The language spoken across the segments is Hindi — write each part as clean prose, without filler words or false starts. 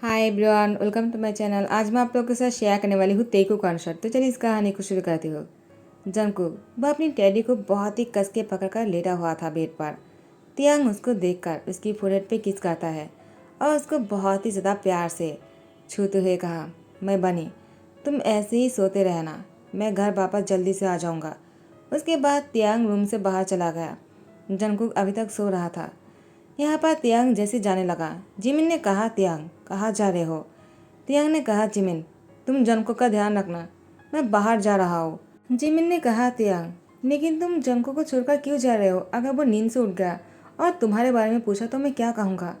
Hi everyone, welcome to my channel. आज मैं आप लोगों के साथ शेयर करने वाली हूँ तेकू कॉन्सर्ट। तो चलिए इस कहानी को शुरू करती हूँ। जंगकुक वह अपनी टेडी को बहुत ही कस के पकड़कर लेटा हुआ था बेड पर। तियांग उसको देखकर उसकी फोrehead पे किस करता है और उसको बहुत ही ज़्यादा प्यार से छूते हुए कहा, मैं बनी, तुम ऐसे ही सोते रहना, मैं घर वापस जल्दी से आ जाऊँगा। उसके बाद तियांग रूम से बाहर चला गया। जंगकुक अभी तक सो रहा था। यहाँ पर तियांग जैसे जाने लगा। जिमिन ने कहा, तियांग कहाँ जा रहे हो? तियांग ने कहा, जिमिन तुम जंको का ध्यान रखना, मैं बाहर जा रहा हूँ। जिमिन ने कहा, तियांग लेकिन तुम जंको को छोड़कर क्यों जा रहे हो? अगर वो नींद से उठ गया और तुम्हारे बारे में पूछा तो मैं क्या कहूँगा?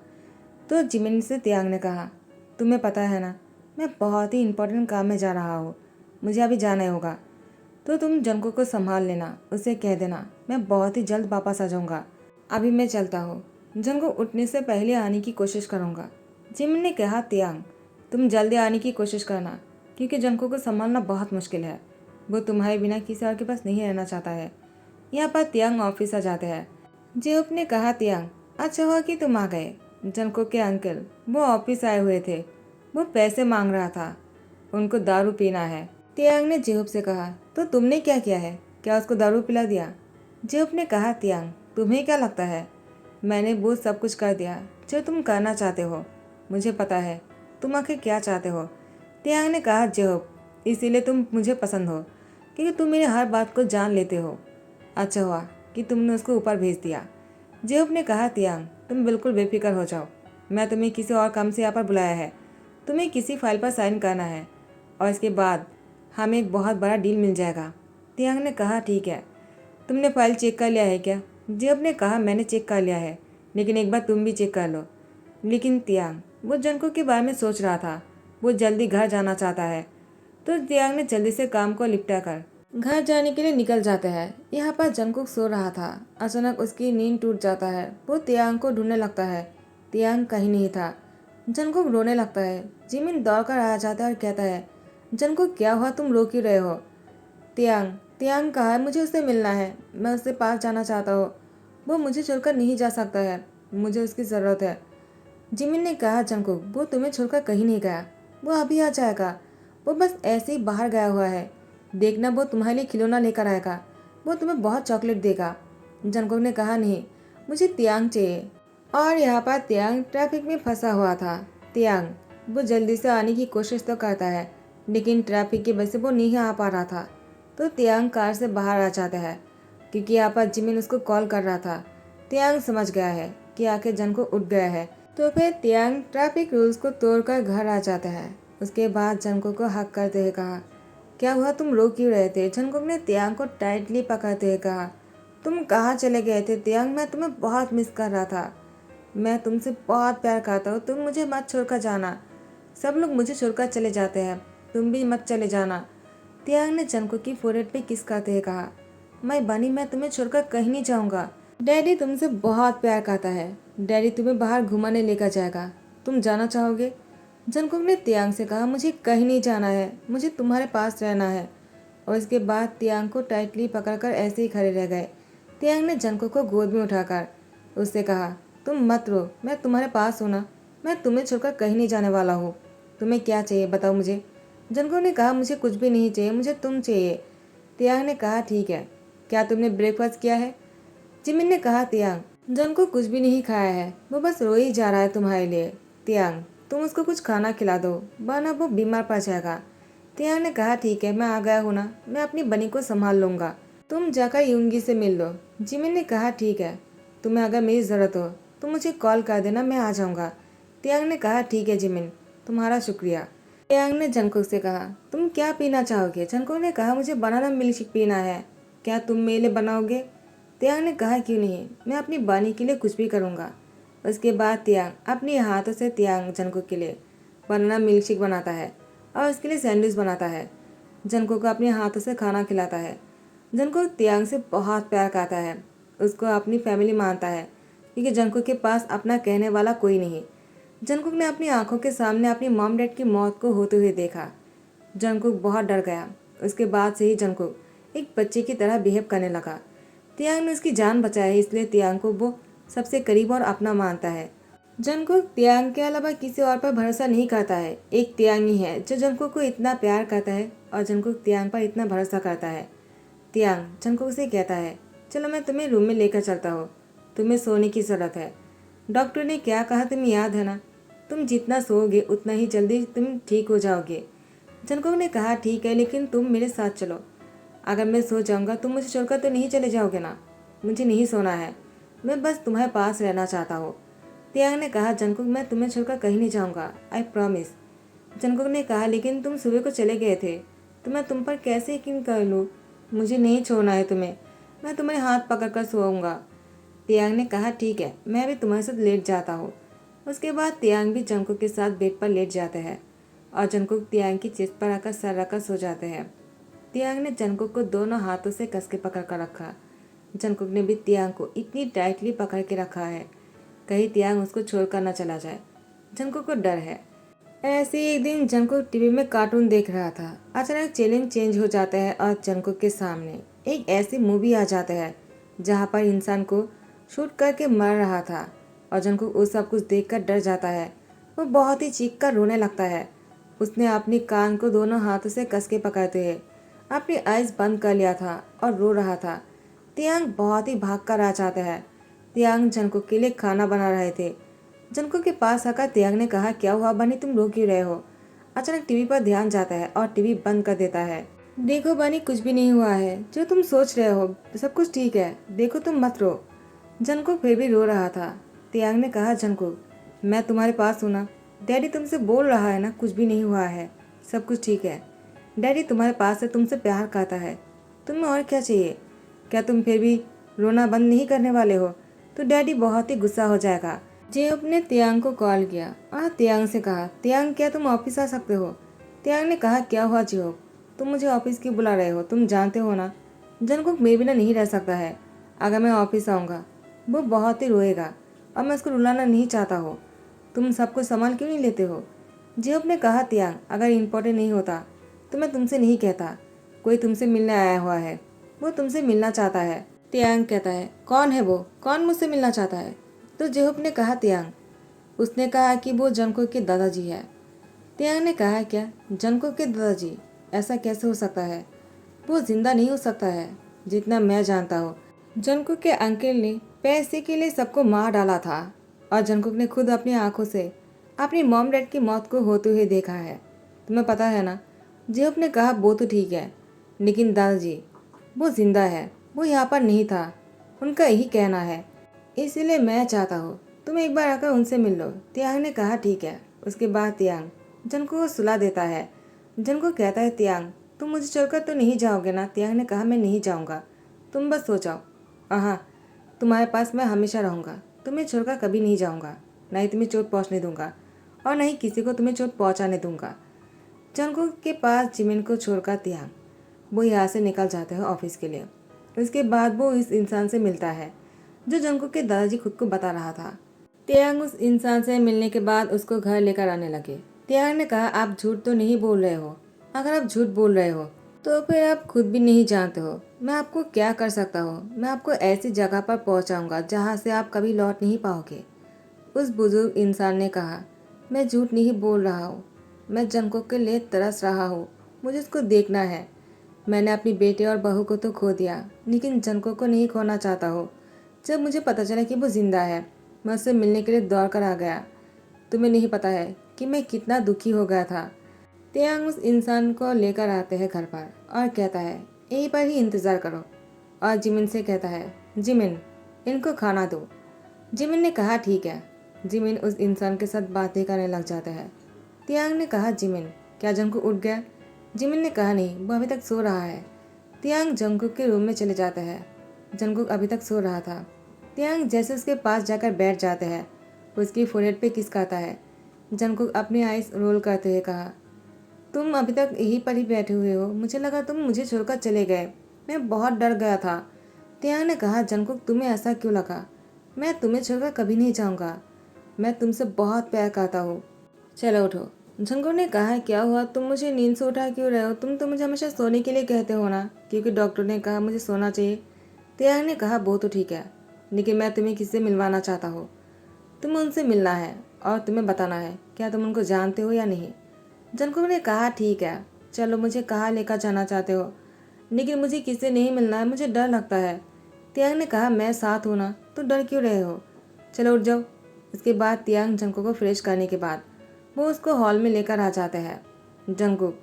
तो जिमिन से तियांग ने कहा, तुम्हें पता है ना, मैं बहुत ही इम्पोर्टेंट काम में जा रहा हूँ, मुझे अभी जाना होगा। तो तुम जंको को संभाल लेना, उसे कह देना मैं बहुत ही जल्द वापस आ जाऊँगा। अभी मैं चलता हूँ, जंको उठने से पहले आने की कोशिश करूँगा। जिमिन ने कहा, तियांग तुम जल्दी आने की कोशिश करना, क्योंकि जंको को संभालना बहुत मुश्किल है। वो तुम्हारे बिना किसी और के पास नहीं रहना चाहता है। यहाँ पर तियांग ऑफिस आ जाते हैं। जेहोप ने कहा, तियांग अच्छा हुआ कि तुम आ गए। जंको के अंकल वो ऑफिस आए हुए थे, वो पैसे मांग रहा था, उनको दारू पीना है। तियांग ने जेहोप से कहा, तो तुमने क्या किया है? क्या उसको दारू पिला दिया? जेहोप ने कहा, तियांग तुम्हें क्या लगता है, मैंने वो सब कुछ कर दिया जो तुम करना चाहते हो। मुझे पता है तुम आखिर क्या चाहते हो। तियांग ने कहा, जेहोप इसीलिए तुम मुझे पसंद हो, क्योंकि तुम मेरी हर बात को जान लेते हो। अच्छा हुआ कि तुमने उसको ऊपर भेज दिया। जेहोप ने कहा, तियांग तुम बिल्कुल बेफिक्र हो जाओ, मैं तुम्हें किसी और काम से यहाँ पर बुलाया है। तुम्हें किसी फाइल पर साइन करना है और इसके बाद हमें एक बहुत बड़ा डील मिल जाएगा। तियांग ने कहा, ठीक है, तुमने फाइल चेक कर लिया है क्या? जेब ने कहा, मैंने चेक कर लिया है, लेकिन एक बार तुम भी चेक कर लो। लेकिन तियांग वो जंको के बारे में सोच रहा था, वो जल्दी घर जाना चाहता है। तो तियांग ने जल्दी से काम को निपटा कर घर जाने के लिए निकल जाते हैं। यहाँ पर जंकुक सो रहा था। अचानक उसकी नींद टूट जाता है। वो तियांग को ढूंढने लगता है। तियांग कहीं नहीं था। जंकुक रोने लगता है। जिमिन दौड़कर आ जाता है और कहता है, जंकुक क्या हुआ, तुम रो क्यों रहे हो? तियांग तियांग कहा है, मुझे उससे मिलना है, मैं उससे पास जाना चाहता हूँ। वो मुझे छोड़कर नहीं जा सकता है, मुझे उसकी ज़रूरत है। जिमिन ने कहा, जंकुक वो तुम्हें छोड़कर कहीं नहीं गया, वो अभी आ जाएगा। वो बस ऐसे ही बाहर गया हुआ है, देखना वो तुम्हारे लिए खिलौना लेकर आएगा, वो तुम्हें बहुत चॉकलेट देगा। जंकुक ने कहा, नहीं, मुझे तियांग चाहिए। और यहाँ पर तियांग ट्रैफिक में फंसा हुआ था। तियांग वो जल्दी से आने की कोशिश तो करता है, लेकिन ट्रैफिक की वजह से वो नहीं आ पा रहा था। तो तियांग कार से बाहर आ जाता है, क्योंकि यहाँ पर जिमिन उसको कॉल कर रहा था। तियांग समझ गया है कि आखिर जंको उठ गया है। तो फिर तियांग ट्रैफिक रूल्स को तोड़कर घर आ जाता है। उसके बाद जंको को हक करते हुए कहा, क्या हुआ, तुम रो क्यों रहे थे? जंकुक ने तियांग को टाइटली पकड़ते हुए कहा, तुम कहाँ चले गए थे तियांग? मैं तुम्हें बहुत मिस कर रहा था, मैं तुमसे बहुत प्यार करता हूँ, तुम मुझे मत छोड़कर जाना। सब लोग मुझे छोड़कर चले जाते हैं, तुम भी मत चले जाना। तियांग ने जंकुक की फोrehead पे किस करते हुए कहा, मैं बनी, मैं तुम्हें छोड़कर कहीं नहीं जाऊँगा। डैडी तुमसे बहुत प्यार करता है, डैडी तुम्हें बाहर घुमाने लेकर जाएगा, तुम जाना चाहोगे? जंकुक ने तियांग से कहा, मुझे कहीं नहीं जाना है, मुझे तुम्हारे पास रहना है। और इसके बाद तियांग को टाइटली पकड़कर ऐसे ही खड़े रह गए। तियांग ने जंकुक को गोद में उठाकर उससे कहा, तुम मत रो, मैं तुम्हारे पास हूँ ना, मैं तुम्हें छोड़कर कहीं नहीं जाने वाला हूँ। तुम्हें क्या चाहिए बताओ मुझे। जंकुक ने कहा, मुझे कुछ भी नहीं चाहिए, मुझे तुम चाहिए। तियांग ने कहा, ठीक है, क्या तुमने ब्रेकफास्ट किया है? जिमिन ने कहा, तियांग जंकुक कुछ भी नहीं खाया है, वो बस रो ही जा रहा है तुम्हारे लिए। तियांग तुम उसको कुछ खाना खिला दो, वरना वो बीमार पड़ जाएगा। तियांग ने कहा, ठीक है, मैं आ गया हूँ ना, मैं अपनी बनी को संभाल लूंगा, तुम जाकर युंगी से मिल लो। जिमिन ने कहा, ठीक है, तुम्हें अगर मेरी ज़रूरत हो तो मुझे कॉल कर देना, मैं आ जाऊँगा। तियांग ने कहा, ठीक है जिमिन, तुम्हारा शुक्रिया। तियांग ने जंकुक से कहा, तुम क्या पीना चाहोगे? जंकुक ने कहा, मुझे बनाना मिल्क शेक पीना है, क्या तुम मेरे लिए बनाओगे? तियांग ने कहा, क्यों नहीं, मैं अपनी बानी के लिए कुछ भी करूँगा। उसके बाद तियांग अपने हाथों से तियांग जंकुक के लिए बनाना मिल्क शेक बनाता है और उसके लिए सैंडविच बनाता है। जंकुक को अपने हाथों से खाना खिलाता है। जंकुक तियांग से बहुत प्यार करता है, उसको अपनी फैमिली मानता है, क्योंकि जंकुक के पास अपना कहने वाला कोई नहीं। जंकुक ने अपनी आंखों के सामने अपनी मॉम डैड की मौत को होते हुए देखा। जंकुक बहुत डर गया। उसके बाद से ही जंकुक एक बच्चे की तरह बिहेव करने लगा। तियांग ने उसकी जान बचाई है, इसलिए तियांग को वो सबसे करीब और अपना मानता है। जंगकुक तियांग के अलावा किसी और पर भरोसा नहीं करता है। एक तियांग ही है जो जंगकुक को इतना प्यार करता है और जंगकुक तियांग पर इतना भरोसा करता है। तियांग जंगकुक से कहता है, चलो मैं तुम्हें रूम में लेकर चलता हूँ, तुम्हें सोने की ज़रूरत है। डॉक्टर ने क्या कहा तुम्हें याद है ना, तुम जितना सोओगे उतना ही जल्दी तुम ठीक हो जाओगे। जंगकुक ने कहा, ठीक है, लेकिन तुम मेरे साथ चलो। अगर मैं सो जाऊंगा तुम मुझे छोड़कर तो नहीं चले जाओगे ना। मुझे नहीं सोना है, मैं बस तुम्हारे पास रहना चाहता हूँ। तियांग ने कहा, जंगकुक मैं तुम्हें छोड़कर कहीं नहीं जाऊंगा, आई प्रॉमिस। जंगकुक ने कहा, लेकिन तुम सुबह को चले गए थे, तो मैं तुम पर कैसे यकीन कर लूँ। मुझे नहीं छोड़ना है तुम्हें, मैं तुम्हारे हाथ पकड़कर सोऊंगा। तियांग ने कहा, ठीक है, मैं भी तुम्हारे साथ लेट जाता हूँ। उसके बाद तियांग भी जंगकुक के साथ बेड पर लेट जाते हैं और जंगकुक तियांग की चेस्ट पर आकर सर रखकर सो जाते हैं। तियांग ने जंगकुक को दोनों हाथों से कस के पकड़ कर रखा। जंगकुक ने भी तियांग को इतनी टाइटली पकड़ के रखा है कहीं तियांग उसको छोड़कर न चला जाए। जंगकुक को डर है। ऐसे ही एक दिन जंगकुक टीवी में कार्टून देख रहा था। अचानक चैलेंज चेंज हो जाता है और जंगकुक के सामने एक ऐसी मूवी आ जाता है जहाँ पर इंसान को शूट करके मर रहा था और जंगकुक वो सब कुछ देखकर डर जाता है। वो बहुत ही चीख कर रोने लगता है। उसने अपनी कान को दोनों हाथों से कस के पकड़ते हुए अपनी आइज बंद कर लिया था और रो रहा था। तियांग बहुत ही भाग कर आ जाता है। तियांग जंगकुक के लिए खाना बना रहे थे। जंगकुक के पास आकर तियांग ने कहा, क्या हुआ बनी, तुम रो क्यों रहे हो। अचानक टीवी पर ध्यान जाता है और टीवी बंद कर देता है। देखो बनी, कुछ भी नहीं हुआ है, जो तुम सोच रहे हो सब कुछ ठीक है, देखो तुम मत रो। जंगकुक फिर भी रो रहा था। तियांग ने कहा, जंगकुक मैं तुम्हारे पास हूँ ना, डैडी तुमसे बोल रहा है ना कुछ भी नहीं हुआ है, सब कुछ ठीक है। डैडी तुम्हारे पास है, तुमसे प्यार करता है, तुम्हें और क्या चाहिए। क्या तुम फिर भी रोना बंद नहीं करने वाले हो तो डैडी बहुत ही गुस्सा हो जाएगा। जेयोप ने तियांग को कॉल किया और तियांग से कहा, तियांग क्या तुम ऑफिस आ सकते हो। तियांग ने कहा, क्या हुआ जेयोप, तुम मुझे ऑफिस क्यों बुला रहे हो, तुम जानते हो ना जंगकुक मेरे बिना नहीं रह सकता है। अगर मैं ऑफिस आऊँगा वो बहुत ही रोएगा और मैं उसको रुलाना नहीं चाहता हो। तुम सब कुछ संभाल क्यों नहीं लेते हो। जेयोप ने कहा, तियांग अगर इम्पोर्टेंट नहीं होता तो मैं तुमसे नहीं कहता। कोई तुमसे मिलने आया हुआ है, वो तुमसे मिलना चाहता है। तियांग कहता है, कौन है वो, कौन मुझसे मिलना चाहता है। तो जेहोप ने कहा, तियांग उसने कहा कि वो जंगकुक के दादाजी है। तियांग ने कहा, क्या जंगकुक के दादाजी, ऐसा कैसे हो सकता है, वो जिंदा नहीं हो सकता है। जितना मैं जानता हूँ जंगकुक के अंकल ने पैसे के लिए सबको मार डाला था और जंगकुक ने खुद अपनी आंखों से अपनी मॉम डैड की मौत को होते हुए देखा है। तुम्हें पता है ना। जेहोप ने कहा, वो तो ठीक है, लेकिन दादाजी वो जिंदा है, वो यहाँ पर नहीं था, उनका यही कहना है, इसलिए मैं चाहता हूँ तुम एक बार आकर उनसे मिल लो। तियांग ने कहा, ठीक है। उसके बाद तियांग जंगकुक को सुला देता है। जंगकुक कहता है, तियांग तुम मुझे छोड़कर तो नहीं जाओगे ना। तियांग ने कहा, मैं नहीं जाऊँगा, तुम बस सो जाओ। हाँ, तुम्हारे पास मैं हमेशा रहूँगा, तुम्हें छोड़कर कभी नहीं जाऊँगा, ना ही तुम्हें चोट पहुँचने दूंगा और न ही किसी को तुम्हें चोट पहुँचाने दूंगा। जंगकुक के पास जिमिन को छोड़कर तियांग वो यहाँ से निकल जाते हैं ऑफिस के लिए। उसके बाद वो इस इंसान से मिलता है जो जंगकुक के दादाजी खुद को बता रहा था। तियांग उस इंसान से मिलने के बाद उसको घर लेकर आने लगे। तियांग ने कहा, आप झूठ तो नहीं बोल रहे हो। अगर आप झूठ बोल रहे हो तो फिर आप खुद भी नहीं जानते हो मैं आपको क्या कर सकता हूँ। मैं आपको ऐसी जगह पर पहुँचाऊँगा जहाँ से आप कभी लौट नहीं पाओगे। उस बुजुर्ग इंसान ने कहा, मैं झूठ नहीं बोल रहा हूँ, मैं जंगकुक के लिए तरस रहा हूँ, मुझे उसको देखना है। मैंने अपनी बेटे और बहू को तो खो दिया, लेकिन जंगकुक को नहीं खोना चाहता हूँ। जब मुझे पता चला कि वो जिंदा है मैं उससे मिलने के लिए दौड़ कर आ गया। तुम्हें नहीं पता है कि मैं कितना दुखी हो गया था। तियांग उस इंसान को लेकर आते हैं घर पर और कहता है, यहीं पर ही इंतज़ार करो। और जिमिन से कहता है, जिमिन इनको खाना दो। जिमिन ने कहा, ठीक है। जिमिन उस इंसान के साथ बातें करने लग जाता है। तियांग ने कहा, जिमिन क्या जंगकुक उठ गया। जिमिन ने कहा, नहीं, वो अभी तक सो रहा है। तियांग जंगकुक के रूम में चले जाता है। जंगकुक अभी तक सो रहा था। तियांग जैसे उसके पास जाकर बैठ जाते हैं, उसकी फोrehead पे किस करता है। जंगकुक अपनी आइज रोल करते हुए कहा, तुम अभी तक यहीं पर ही बैठे हुए हो, मुझे लगा तुम मुझे छोड़कर चले गए, मैं बहुत डर गया था। तियांग ने कहा, जंगकुक तुम्हें ऐसा क्यों लगा, मैं तुम्हें छोड़कर कभी नहीं जाऊँगा, मैं तुमसे बहुत प्यार करता हूँ। चलो उठो। जंगकुक ने कहा, क्या हुआ, तुम मुझे नींद से उठा क्यों रहे हो, तुम तो मुझे हमेशा सोने के लिए कहते हो ना, क्योंकि डॉक्टर ने कहा मुझे सोना चाहिए। तियांग ने कहा, वो तो ठीक है, लेकिन मैं तुम्हें किससे मिलवाना चाहता हूँ। तुम्हें उनसे मिलना है और तुम्हें बताना है क्या तुम उनको जानते हो या नहीं। जंगकुक ने कहा ठीक है, चलो मुझे कहाँ लेकर जाना चाहते हो, लेकिन मुझे किससे नहीं मिलना है, मुझे डर लगता है। तियांग ने कहा मैं साथ हूँ ना, तो डर क्यों रहे हो, चलो उठ जाओ। इसके बाद तियांग जंगकुक को फ्रेश करने के बाद वो उसको हॉल में लेकर आ जाते हैं। जंगकुक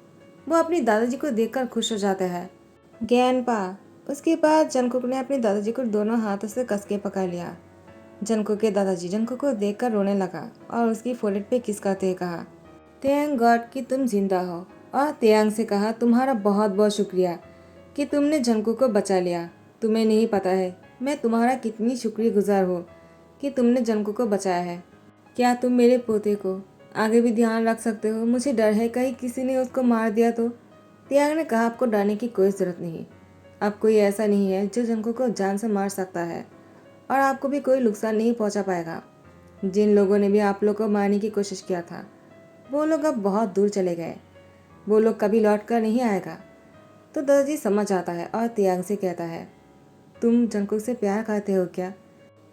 वो अपनी दादाजी को देखकर खुश हो जाता है। ज्ञानपा। उसके बाद जंगकुक ने अपने दादाजी को दोनों हाथों से कस के पकड़ लिया। जंगकुक के दादाजी जंगकुक को देखकर रोने लगा और उसकी फोrehead पे किस करते हुए कहा, थैंक गॉड कि तुम जिंदा हो। और तियांग से कहा तुम्हारा बहुत बहुत शुक्रिया कि तुमने जंगकुक को बचा लिया। तुम्हें नहीं पता है मैं तुम्हारा कितनी शुक्रगुजार हूँ कि तुमने जंगकुक को बचाया है। क्या तुम मेरे पोते को आगे भी ध्यान रख सकते हो, मुझे डर है कहीं किसी ने उसको मार दिया तो। तियांग ने कहा आपको डरने की कोई ज़रूरत नहीं, अब कोई ऐसा नहीं है जो जंगकुक को जान से मार सकता है और आपको भी कोई नुकसान नहीं पहुंचा पाएगा। जिन लोगों ने भी आप लोग को मारने की कोशिश किया था वो लोग अब बहुत दूर चले गए, वो लोग कभी लौट कर नहीं आएगा। तो दादाजी समझ आता है और तियांग से कहता है तुम जंगकुक से प्यार करते हो क्या।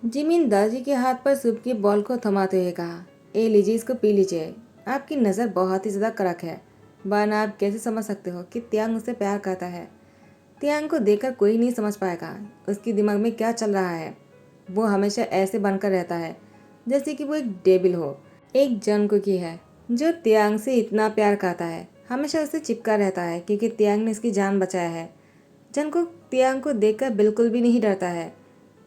जिमिन दादाजी के हाथ पर सूप की बॉल को थमाते हुए कहा, ए लीजिए इसको पी लीजिए, आपकी नज़र बहुत ही ज़्यादा कड़क है, वरना आप कैसे समझ सकते हो कि तियांग उससे प्यार करता है। तियांग को देखकर कोई नहीं समझ पाएगा उसके दिमाग में क्या चल रहा है। वो हमेशा ऐसे बनकर रहता है जैसे कि वो एक डेबिल हो। एक जंगकुकी है जो तियांग से इतना प्यार करता है, हमेशा उससे चिपका रहता है क्योंकि तियांग ने उसकी जान बचाया है। जंगकुक तियांग को देखकर बिल्कुल भी नहीं डरता है।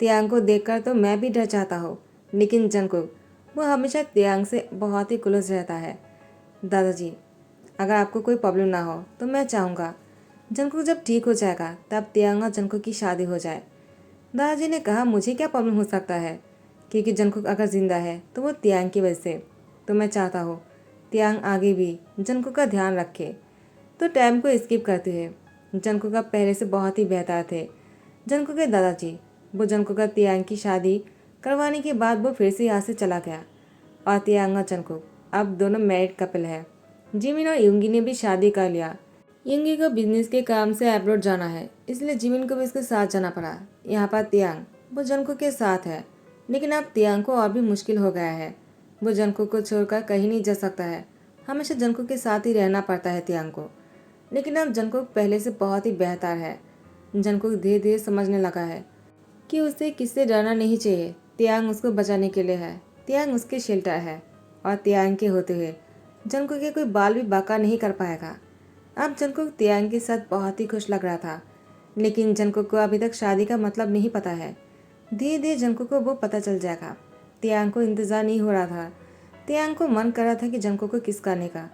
तियांग को देखकर तो मैं भी डर जाता हूँ, लेकिन जंगकुक वो हमेशा तियांग से बहुत ही क्लोज रहता है। दादाजी अगर आपको कोई प्रॉब्लम ना हो तो मैं चाहूँगा जंगकुक जब ठीक हो जाएगा तब तियांग और जंगकुक की शादी हो जाए। दादाजी ने कहा मुझे क्या प्रॉब्लम हो सकता है, क्योंकि जंगकुक अगर जिंदा है तो वो तियांग की वजह से, तो मैं चाहता हूँ तियांग आगे भी जंगकुक का ध्यान रखे। तो टाइम को स्किप करते हुए जंगकुक अब पहले से बहुत ही बेहतर थे। जंगकुक के दादाजी वो जंगकुक का तियांग की शादी करवाने के बाद वो फिर से यहाँ से चला गया और तियांग और जंगकुक अब दोनों मैरिड कपल है। जिमिन और युंगी ने भी शादी कर लिया। युंगी को बिजनेस के काम से अब्रॉड जाना है, इसलिए जिमिन को भी इसके साथ जाना पड़ा। यहाँ पर तियांग वो जंगकुक के साथ है, लेकिन अब तियांग को और भी मुश्किल हो गया है। वो जंगकुक को छोड़कर कहीं नहीं जा सकता है, हमेशा जंगकुक के साथ ही रहना पड़ता है तियांग को। लेकिन अब जंगकुक पहले से बहुत ही बेहतर है। जंगकुक धीरे धीरे समझने लगा है कि उसे किससे डरना नहीं चाहिए। तियांग उसको बचाने के लिए है, तियांग उसके शेल्टर है और तियांग के होते हुए जंगकुक के कोई बाल भी बाका नहीं कर पाएगा। अब जंगकुक तियांग के साथ बहुत ही खुश लग रहा था, लेकिन जंगकुक को अभी तक शादी का मतलब नहीं पता है। धीरे धीरे जंगकुक को वो पता चल जाएगा। तियांग को इंतज़ार नहीं हो रहा था, तियांग को मन कर रहा था कि जंगकुक को किस करने का।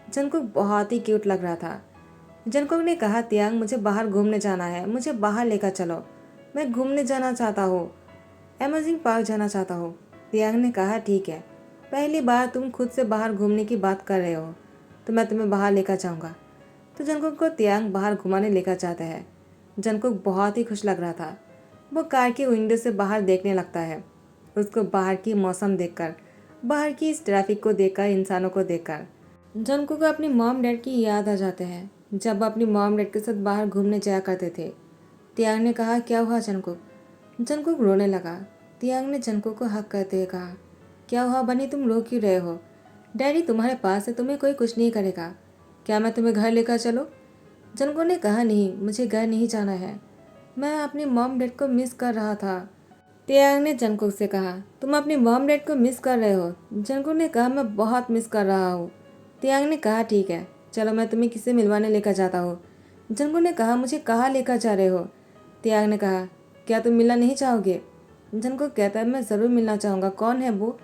जंगकुक बहुत ही क्यूट लग रहा था। जंगकुक ने कहा तियांग मुझे बाहर घूमने जाना है, मुझे बाहर लेकर चलो, मैं घूमने जाना चाहता हूँ, अमेजिंग पार्क जाना चाहता हूँ। तियांग ने कहा ठीक है, पहली बार तुम खुद से बाहर घूमने की बात कर रहे हो तो मैं तुम्हें बाहर लेकर जाऊँगा। तो जंगकुक को तियांग बाहर घुमाने लेकर जाता है। जंगकुक बहुत ही खुश लग रहा था। वो कार की विंडो से बाहर देखने लगता है। उसको बाहर की मौसम देखकर, बाहर की इस ट्रैफिक को देखकर, इंसानों को देखकर जंगकुक को अपनी मॉम डैड की याद आ जाते हैं, जब वो अपनी मॉम डैड के साथ बाहर घूमने जाया करते थे। तियांग ने कहा क्या हुआ जंगकुक। जंगकुक रोने लगा। तियांग ने जंगकुक को हक करते हुए कहा क्या हुआ बनी, तुम रो क्यों रहे हो, डैडी तुम्हारे पास है, तुम्हें कोई कुछ नहीं करेगा, क्या मैं तुम्हें घर लेकर चलो। जंगकुक ने कहा नहीं, मुझे घर नहीं जाना है, मैं अपनी मॉम डैड को मिस कर रहा था। तियांग ने जंगकुक से कहा तुम अपनी मॉम डैड को मिस कर रहे हो। जंगकुक ने कहा मैं बहुत मिस कर रहा हूँ। तियांग ने कहा ठीक है, चलो मैं तुम्हें किससे मिलवाने लेकर जाता हूँ। जंगकुक ने कहा मुझे कहाँ लेकर जा रहे हो। तियांग ने कहा क्या तुम मिलना नहीं चाहोगे। जंगकुक कहता है मैं ज़रूर मिलना चाहूँगा, कौन है वो,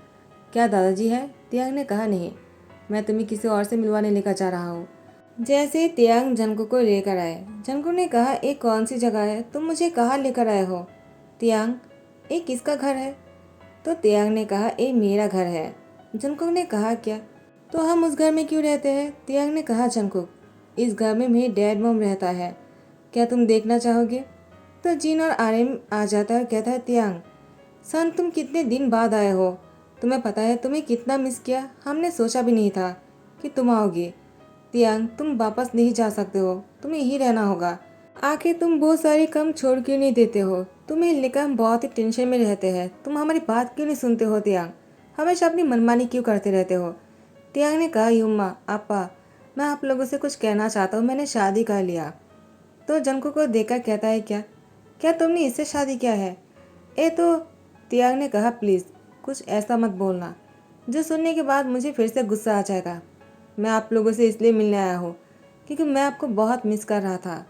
क्या दादाजी है। तियांग ने कहा नहीं, मैं तुम्हें किसी और से मिलवाने लेकर जा रहा हूँ। जैसे तियांग जंगकुक को लेकर आए, जंगकुक ने कहा एक कौन सी जगह है, तुम मुझे कहाँ लेकर आए हो। तियांग ये किसका घर है। तो तियांग ने कहा ये मेरा घर है। जंगकुक ने कहा क्या, तो हम उस घर में क्यों रहते हैं। तियांग ने कहा जंगकुक इस घर में मेरे डैड मॉम रहता है, क्या तुम देखना चाहोगे। तो जिन और आर्यन आ जाता है, कहता है तियांग सन तुम कितने दिन बाद आए हो, तुम्हें पता है तुम्हें कितना मिस किया, हमने सोचा भी नहीं था कि तुम आओगे। तियांग तुम वापस नहीं जा सकते हो, तुम्हें यहीं रहना होगा, आखिर तुम बहुत सारे काम छोड़ क्यों नहीं देते हो, तुम्हें लेकर हम बहुत ही टेंशन में रहते हैं, तुम हमारी बात क्यों नहीं सुनते हो। तियांग हमेशा अपनी मनमानी क्यों करते रहते हो? तियांग ने कहा, युम्मा, आपा, मैं आप लोगों से कुछ कहना चाहता हूँ, मैंने शादी कर लिया। तो जंगकुक को देखकर कहता है, क्या क्या तुमने इससे शादी किया है? तो तियांग ने कहा, प्लीज़ कुछ ऐसा मत बोलना जो सुनने के बाद मुझे फिर से गुस्सा आ जाएगा। मैं आप लोगों से इसलिए मिलने आया हूँ क्योंकि मैं आपको बहुत मिस कर रहा था,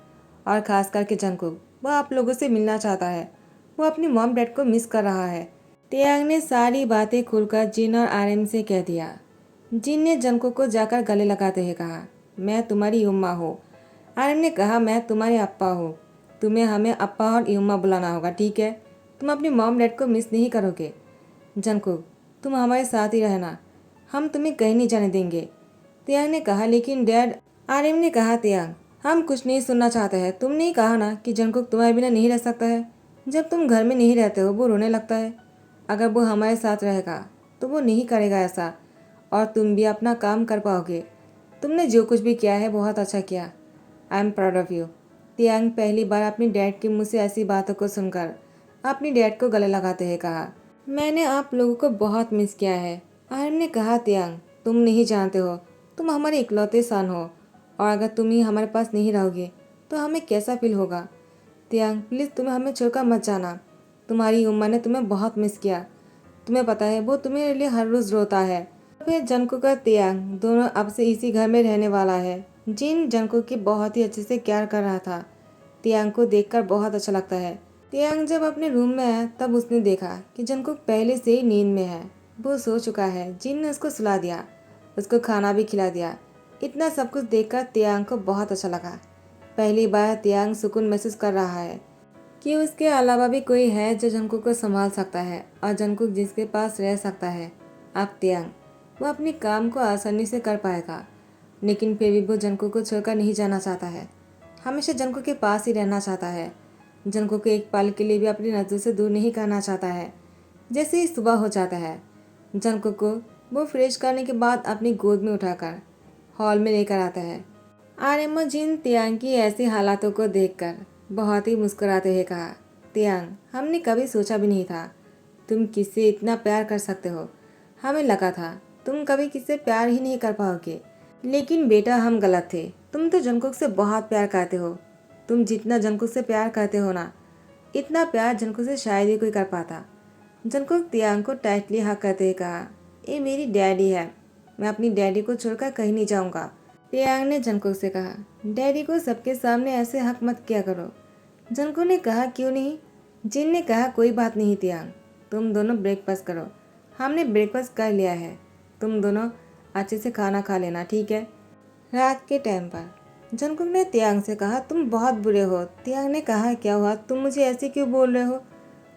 और ख़ास करके जंगकुक, वो आप लोगों से मिलना चाहता है। वो अपनी मॉम डैड को मिस कर रहा है। तियांग ने सारी बातें खुलकर जिन और आर्यन से कह दिया। जिन ने जंगकुक को जाकर गले लगाते हुए कहा, मैं तुम्हारी युम्मा हूँ। आर्यन ने कहा, मैं तुम्हारे अप्पा हूँ। तुम्हें हमें अप्पा और युम्मा बुलाना होगा, ठीक है? तुम अपनी मॉम डैड को मिस नहीं करोगे। जंगकुक, तुम हमारे साथ ही रहना, हम तुम्हें कहीं नहीं जाने देंगे। तियांग ने कहा, लेकिन डैड। आर्यन ने कहा, तियांग, हम कुछ नहीं सुनना चाहते हैं। तुमने ही कहा ना कि जंगकुक तुम्हारे बिना नहीं रह सकता है। जब तुम घर में नहीं रहते हो वो रोने लगता है। अगर वो हमारे साथ रहेगा तो वो नहीं करेगा ऐसा, और तुम भी अपना काम कर पाओगे। तुमने जो कुछ भी किया है बहुत अच्छा किया। I am proud of you. Tiang पहली बार अपनी डैड के मुँह से ऐसी बातों को सुनकर अपनी डैड को गले लगाते हुए कहा, मैंने आप लोगों को बहुत मिस किया है। आर्यन ने कहा, तियांग, तुम नहीं जानते हो, तुम हमारे इकलौते सन हो, और अगर तुम ही हमारे पास नहीं रहोगे तो हमें कैसा फील होगा? तियांग, प्लीज़ तुम्हें हमें छोड़कर मत जाना। तुम्हारी उम्मा ने तुम्हें बहुत मिस किया। तुम्हें पता है वो तुम्हारे लिए हर रोज़ रोता है। फिर जंगकुक और तियांग दोनों अब से इसी घर में रहने वाला है। जिन जंगकुक की बहुत ही अच्छे से केयर कर रहा था। तियांग को देखकर बहुत अच्छा लगता है। तियांग जब अपने रूम में आया तब उसने देखा कि जंगकुक पहले से ही नींद में है। वो सो चुका है। जिन ने उसको सुला दिया, उसको खाना भी खिला दिया। इतना सब कुछ देखकर तियांग को बहुत अच्छा लगा। पहली बार तियांग सुकून महसूस कर रहा है कि उसके अलावा भी कोई है जो जंगकुक को संभाल सकता है और जंगकुक जिसके पास रह सकता है। अब तियांग वो अपने काम को आसानी से कर पाएगा, लेकिन फिर भी वो जंगकुक को छोड़कर नहीं जाना चाहता है। हमेशा जंगकुक के पास ही रहना चाहता है। जंगकुक को एक पल के लिए भी अपनी नज़रों से दूर नहीं करना चाहता है। जैसे ही सुबह हो जाता है, जंगकुक को वो फ्रेश करने के बाद अपनी गोद में उठाकर हॉल में लेकर आता है। आर्यन और जिन तियांग की ऐसी हालातों को देखकर बहुत ही मुस्कुराते हुए कहा, तियांग, हमने कभी सोचा भी नहीं था तुम किससे इतना प्यार कर सकते हो। हमें लगा था तुम कभी किससे प्यार ही नहीं कर पाओगे, लेकिन बेटा हम गलत थे। तुम तो जंगकुक से बहुत प्यार करते हो। तुम जितना जंगकुक से प्यार करते हो ना, इतना प्यार जंगकुक से शायद ही कोई कर पाता। जंगकुक तियांग को टाइटली हक करते हुए कहा, ये मेरी डैडी है, मैं अपनी डैडी को छोड़कर कहीं नहीं जाऊंगा। तियांग ने जंगकुक से कहा, डैडी को सबके सामने ऐसे हक मत किया करो। जंगकुक ने कहा, क्यों नहीं? जिन ने कहा, कोई बात नहीं तियांग, तुम दोनों ब्रेकफास्ट करो। हमने ब्रेकफास्ट कर लिया है, तुम दोनों अच्छे से खाना खा लेना, ठीक है? रात के टाइम पर जंगकुक ने तियांग से कहा, तुम बहुत बुरे हो। तियांग ने कहा, क्या हुआ, तुम मुझे ऐसे क्यों बोल रहे हो?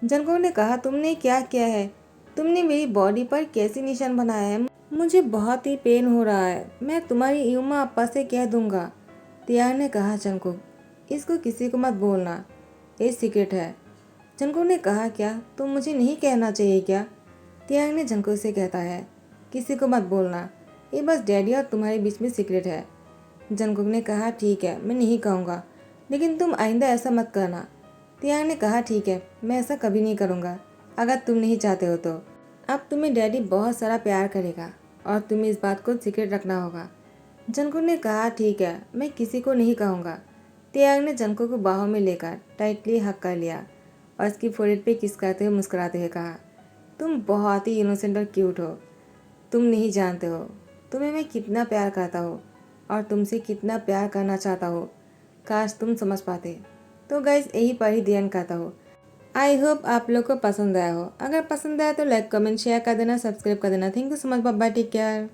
जंगकुक ने कहा, तुमने क्या किया है? तुमने मेरी बॉडी पर कैसे निशान बनाया है? मुझे बहुत ही पेन हो रहा है। मैं तुम्हारी युम्मा अप्पा से कह दूंगा। तियांग ने कहा, जंगकुक, इसको किसी को मत बोलना, ये सीक्रेट है। जंगकुक ने कहा, क्या तुम मुझे नहीं कहना चाहिए क्या? तियांग ने जंगकुक से कहता है, किसी को मत बोलना, ये बस डैडी और तुम्हारे बीच में सीक्रेट है। जंगकुक ने कहा, ठीक है, मैं नहीं कहूँगा, लेकिन तुम आइंदा ऐसा मत करना। तियांग ने कहा, ठीक है, मैं ऐसा कभी नहीं करूँगा, अगर तुम नहीं चाहते हो तो। अब तुम्हें डैडी बहुत सारा प्यार करेगा और तुम्हें इस बात को सीक्रेट रखना होगा। जंगकुक ने कहा, ठीक है, मैं किसी को नहीं कहूँगा। तियांग ने जंगकुक को बाहों में लेकर टाइटली हक कर लिया और उसकी फोrehead पे किस करते हुए मुस्कुराते हुए कहा, तुम बहुत ही इनोसेंट और क्यूट हो। तुम नहीं जानते हो तुम्हें मैं कितना प्यार करता हूँ और तुमसे कितना प्यार करना चाहता हूँ। काश तुम समझ पाते। तो गाइस, यही पर ही ध्यान करता हूँ। आई होप आप लोग को पसंद आया हो। अगर पसंद आया तो लाइक कमेंट शेयर कर देना, सब्सक्राइब कर देना। Thank you so much, bye bye, take care.